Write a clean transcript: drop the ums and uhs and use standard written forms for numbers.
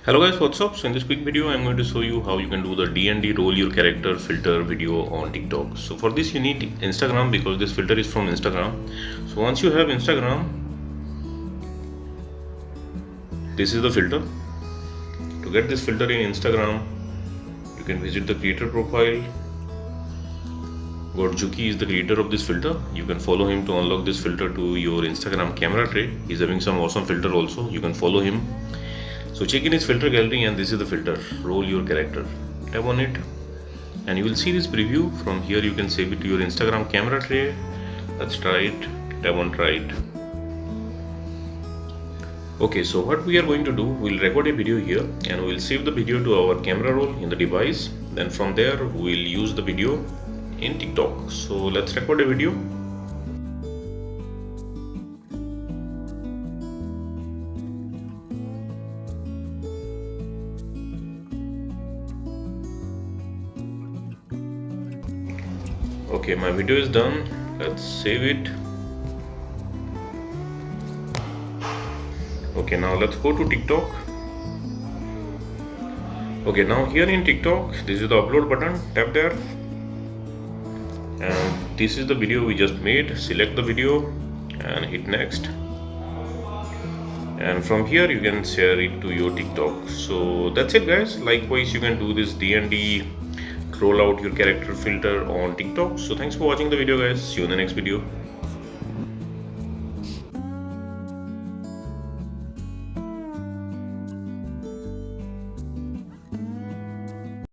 Hello guys, what's up? So in this quick video I'm going to show you how you can do the D&D roll your character filter video on TikTok. So for this you need Instagram because this filter is from Instagram. So once you have Instagram, this is the filter. To get this filter in Instagram, you can visit the creator profile. Jypsyvloggin is the creator of this filter. You can follow him to unlock this filter to your Instagram camera tray. He's having some awesome filter also. You can follow him. So check in his filter gallery and this is the filter, roll your character. Tap on it and you will see this preview. From here you can save it to your Instagram camera tray. Let's try it. Tap on try it. Okay, so what we are going to do, we'll record a video here and we'll save the video to our camera roll in the device. Then from there we'll use the video in TikTok. So let's record a video. Okay, my video is done. Let's save it. Okay, now let's go to TikTok. Okay, now here in TikTok, this is the upload button. Tap there. And this is the video we just made. Select the video and hit next. And from here you can share it to your TikTok. So that's it guys. Likewise you can do this D&D roll out your character filter on TikTok. So thanks for watching the video guys. See you in the next video.